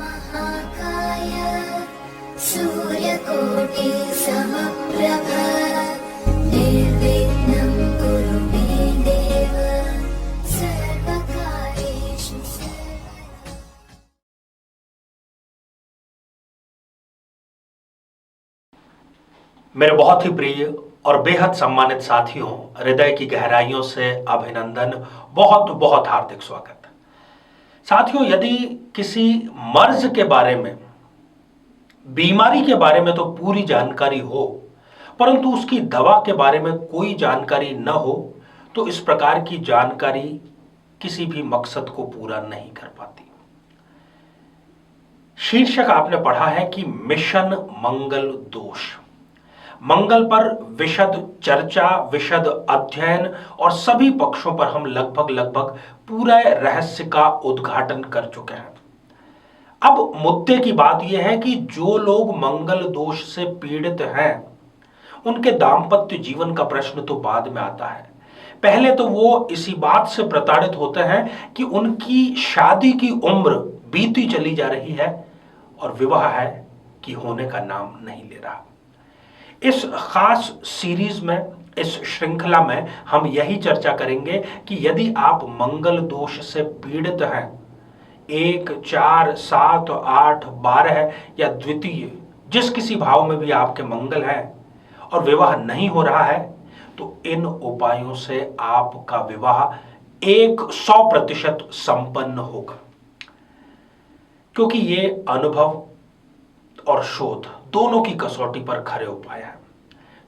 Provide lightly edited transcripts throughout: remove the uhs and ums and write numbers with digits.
महाकाय सूर्यकोटि समप्रभ निर्विघ्नं कुरु मे देव सर्वकार्येषु सर्वदा। मेरे बहुत ही प्रिय और बेहद सम्मानित साथियों, हृदय की गहराइयों से अभिनंदन, बहुत बहुत हार्दिक स्वागत। साथियों, यदि किसी मर्ज के बारे में, बीमारी के बारे में तो पूरी जानकारी हो, परंतु उसकी दवा के बारे में कोई जानकारी न हो, तो इस प्रकार की जानकारी किसी भी मकसद को पूरा नहीं कर पाती। शीर्षक आपने पढ़ा है कि मिशन मंगल दोष। मंगल पर विशद चर्चा, विशद अध्ययन और सभी पक्षों पर हम लगभग पूरे रहस्य का उद्घाटन कर चुके हैं। अब मुद्दे की बात यह है कि जो लोग मंगल दोष से पीड़ित हैं, उनके दाम्पत्य जीवन का प्रश्न तो बाद में आता है। पहले तो वो इसी बात से प्रताड़ित होते हैं कि उनकी शादी की उम्र बीती चली जा रही है और विवाह है कि होने का नाम नहीं ले रहा। इस खास सीरीज में, इस श्रृंखला में हम यही चर्चा करेंगे कि यदि आप मंगल दोष से पीड़ित हैं, 1, 4, 7, 8, 12 या द्वितीय, जिस किसी भाव में भी आपके मंगल है और विवाह नहीं हो रहा है, तो इन उपायों से आपका विवाह 100% संपन्न होगा। क्योंकि ये अनुभव और शोध दोनों की कसौटी पर खरे उपाय हैं।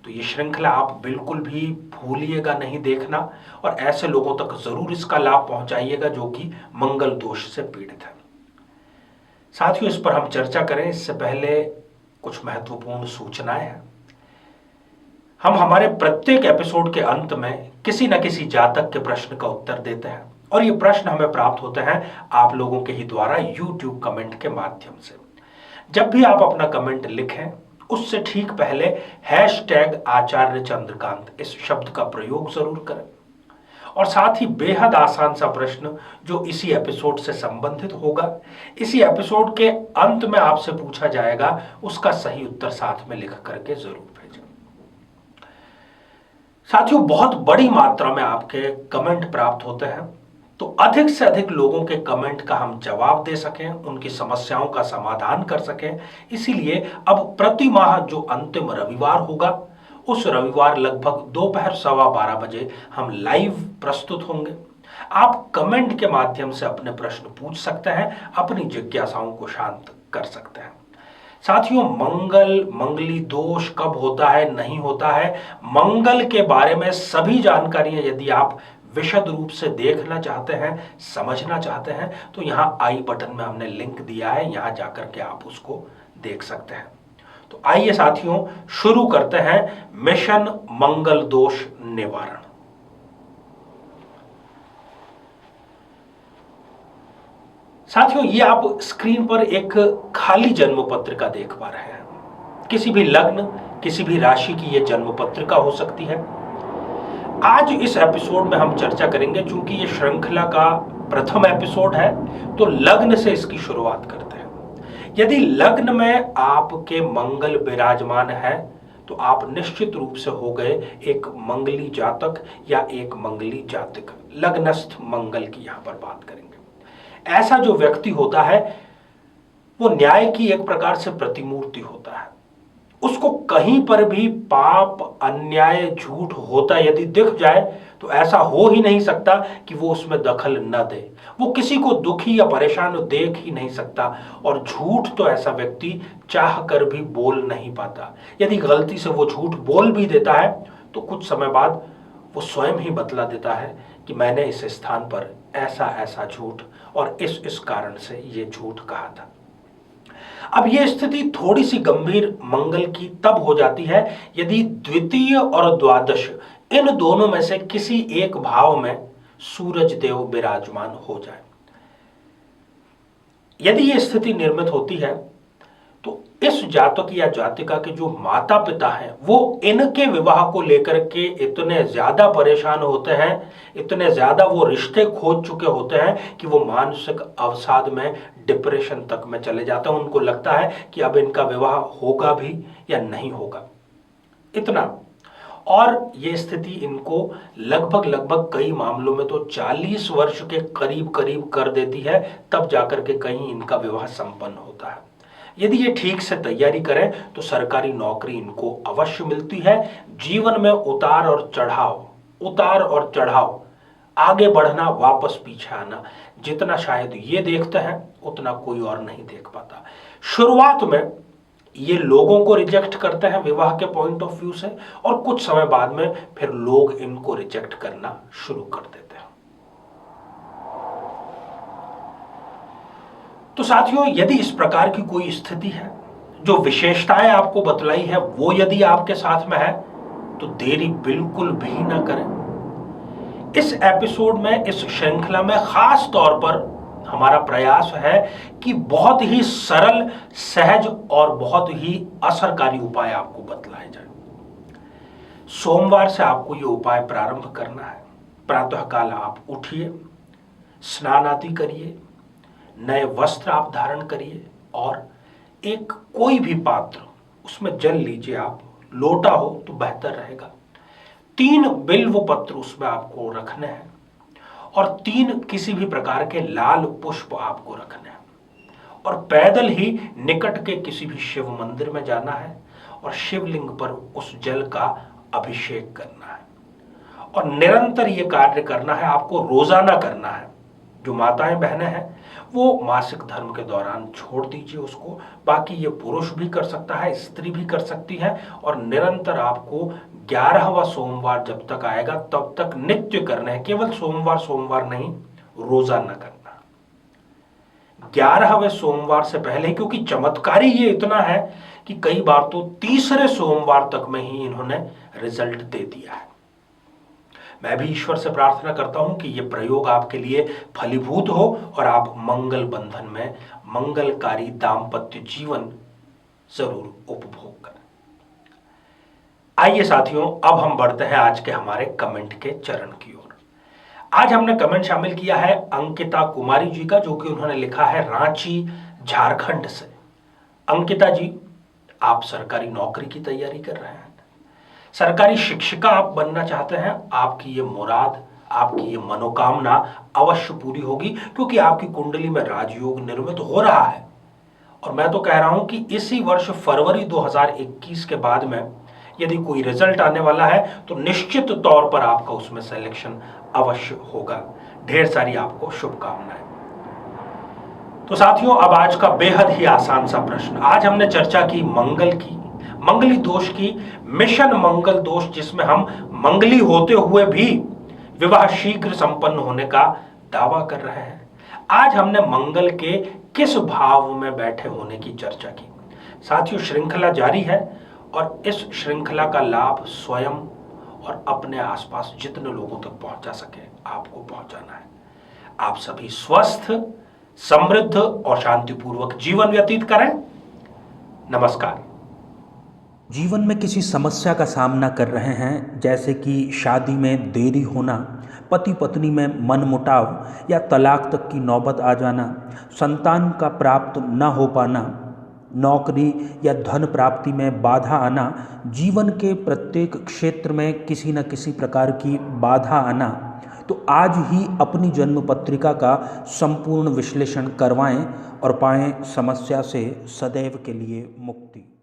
तो ये श्रृंखला आप बिल्कुल भी भूलिएगा नहीं देखना, और ऐसे लोगों तक जरूर इसका लाभ पहुंचाइएगा जो कि मंगल दोष से पीड़ित है। साथियों, इस पर हम चर्चा करें इससे पहले कुछ महत्वपूर्ण सूचनाएं हैं। हम हमारे प्रत्येक एपिसोड के अंत में किसी न किसी जातक के प्रश्न का उत्तर देते हैं, और ये प्रश्न हमें प्राप्त होते हैं आप लोगों के ही द्वारा YouTube कमेंट के माध्यम से। जब भी आप अपना कमेंट लिखें, उससे ठीक पहले #आचार्य चंद्रकांत इस शब्द का प्रयोग जरूर करें। और साथ ही बेहद आसान सा प्रश्न जो इसी एपिसोड से संबंधित होगा, इसी एपिसोड के अंत में आपसे पूछा जाएगा, उसका सही उत्तर साथ में लिख करके जरूर भेजें। साथियों, बहुत बड़ी मात्रा में आपके कमेंट प्राप्त होते हैं, तो अधिक से अधिक लोगों के कमेंट का हम जवाब दे सकें, उनकी समस्याओं का समाधान कर सकें, इसीलिए अब प्रति माह जो अंतिम रविवार होगा, उस रविवार लगभग दोपहर 12:15 बजे हम लाइव प्रस्तुत होंगे। आप कमेंट के माध्यम से अपने प्रश्न पूछ सकते हैं, अपनी जिज्ञासाओं को शांत कर सकते हैं। साथियों, मंगली दोष कब होता है, नहीं होता है, मंगल के बारे में सभी जानकारियां यदि आप विशद रूप से देखना चाहते हैं, समझना चाहते हैं, तो यहां आई बटन में हमने लिंक दिया है, यहां जाकर के आप उसको देख सकते हैं। तो आइए साथियों, शुरू करते हैं मिशन मंगल दोष निवारण। साथियों, ये आप स्क्रीन पर एक खाली जन्म पत्रिका देख पा रहे हैं। किसी भी लग्न, किसी भी राशि की यह जन्म पत्रिका हो सकती है। आज इस एपिसोड में हम चर्चा करेंगे, चूंकि ये श्रृंखला का प्रथम एपिसोड है, तो लग्न से इसकी शुरुआत करते हैं। यदि लग्न में आपके मंगल विराजमान है, तो आप निश्चित रूप से हो गए एक मंगली जातक या एक मंगली जातिक। लग्नस्थ मंगल की यहां पर बात करेंगे। ऐसा जो व्यक्ति होता है, वो न्याय की एक प्रकार से प्रतिमूर्ति होता है। उसको कहीं पर भी पाप, अन्याय, झूठ होता यदि दिख जाए, तो ऐसा हो ही नहीं सकता कि वो उसमें दखल न दे। वो किसी को दुखी या परेशान देख ही नहीं सकता, और झूठ तो ऐसा व्यक्ति चाह कर भी बोल नहीं पाता। यदि गलती से वो झूठ बोल भी देता है, तो कुछ समय बाद वो स्वयं ही बतला देता है कि मैंने इस स्थान पर ऐसा ऐसा झूठ और इस कारण से ये झूठ कहा था। अब यह स्थिति थोड़ी सी गंभीर मंगल की तब हो जाती है यदि द्वितीय और द्वादश, इन दोनों में से किसी एक भाव में सूरज देव विराजमान हो जाए। यदि यह स्थिति निर्मित होती है, तो इस जातक या जातिका के जो माता पिता हैं वो इनके विवाह को लेकर के इतने ज्यादा परेशान होते हैं, इतने ज्यादा वो रिश्ते खोज चुके होते हैं कि वो मानसिक अवसाद में, डिप्रेशन तक में चले जाते हैं। उनको लगता है कि अब इनका विवाह होगा भी या नहीं होगा, इतना। और ये स्थिति इनको लगभग कई मामलों में तो 40 वर्ष के करीब करीब कर देती है, तब जाकर के कहीं इनका विवाह संपन्न होता है। यदि ये ठीक से तैयारी करें तो सरकारी नौकरी इनको अवश्य मिलती है। जीवन में उतार और चढ़ाव, आगे बढ़ना, वापस पीछे आना, जितना शायद ये देखते हैं उतना कोई और नहीं देख पाता। शुरुआत में ये लोगों को रिजेक्ट करते हैं विवाह के पॉइंट ऑफ व्यू से, और कुछ समय बाद में फिर लोग इनको रिजेक्ट करना शुरू कर देते हैं। तो साथियों, यदि इस प्रकार की कोई स्थिति है, जो विशेषताएं आपको बतलाई है वो यदि आपके साथ में है, तो देरी बिल्कुल भी ना करें। इस एपिसोड में, इस श्रृंखला में खास तौर पर हमारा प्रयास है कि बहुत ही सरल, सहज और बहुत ही असरकारी उपाय आपको बतलाए जाए। सोमवार से आपको ये उपाय प्रारंभ करना है। प्रातःकाल आप उठिए, स्नान आदि करिए, नए वस्त्र आप धारण करिए और एक कोई भी पात्र, उसमें जल लीजिए आप, लोटा हो तो बेहतर रहेगा। 3 बिल्व पत्र उसमें आपको रखने हैं और 3 किसी भी प्रकार के लाल पुष्प आपको रखने हैं, और पैदल ही निकट के किसी भी शिव मंदिर में जाना है और शिवलिंग पर उस जल का अभिषेक करना है। और निरंतर ये कार्य करना है, आपको रोजाना करना है। जो माताएं बहनें हैं वो मासिक धर्म के दौरान छोड़ दीजिए उसको, बाकी ये पुरुष भी कर सकता है, स्त्री भी कर सकती है। और निरंतर आपको 11वां सोमवार जब तक आएगा तब तक नित्य करना है, केवल सोमवार नहीं, रोजाना करना। 11वें सोमवार से पहले, क्योंकि चमत्कारी ये इतना है कि कई बार तो 3रे सोमवार तक में ही इन्होंने रिजल्ट दे दिया है। मैं भी ईश्वर से प्रार्थना करता हूं कि यह प्रयोग आपके लिए फलीभूत हो और आप मंगल बंधन में मंगलकारी दाम्पत्य जीवन जरूर उपभोग करें। आइए साथियों, अब हम बढ़ते हैं आज के हमारे कमेंट के चरण की ओर। आज हमने कमेंट शामिल किया है अंकिता कुमारी जी का, जो कि उन्होंने लिखा है रांची, झारखंड से। अंकिता जी, आप सरकारी नौकरी की तैयारी कर रहे हैं, सरकारी शिक्षिका आप बनना चाहते हैं। आपकी ये मुराद, आपकी ये मनोकामना अवश्य पूरी होगी, क्योंकि आपकी कुंडली में राजयोग निर्मित हो रहा है। और मैं तो कह रहा हूं कि इसी वर्ष फरवरी 2021 के बाद में यदि कोई रिजल्ट आने वाला है तो निश्चित तौर पर आपका उसमें सिलेक्शन अवश्य होगा। ढेर सारी आपको शुभकामनाएं। तो साथियों, अब आज का बेहद ही आसान सा प्रश्न। आज हमने चर्चा की मंगल की, मंगली दोष की, मिशन मंगल दोष, जिसमें हम मंगली होते हुए भी विवाह शीघ्र संपन्न होने का दावा कर रहे हैं। आज हमने मंगल के किस भाव में बैठे होने की चर्चा की। साथियों, श्रृंखला जारी है और इस श्रृंखला का लाभ स्वयं और अपने आसपास जितने लोगों तक पहुंचा सके आपको पहुंचाना है। आप सभी स्वस्थ, समृद्ध और शांतिपूर्वक जीवन व्यतीत करें। नमस्कार। जीवन में किसी समस्या का सामना कर रहे हैं, जैसे कि शादी में देरी होना, पति पत्नी में मनमुटाव या तलाक तक की नौबत आ जाना, संतान का प्राप्त न हो पाना, नौकरी या धन प्राप्ति में बाधा आना, जीवन के प्रत्येक क्षेत्र में किसी न किसी प्रकार की बाधा आना, तो आज ही अपनी जन्म पत्रिका का संपूर्ण विश्लेषण करवाएं और पाएं समस्या से सदैव के लिए मुक्ति।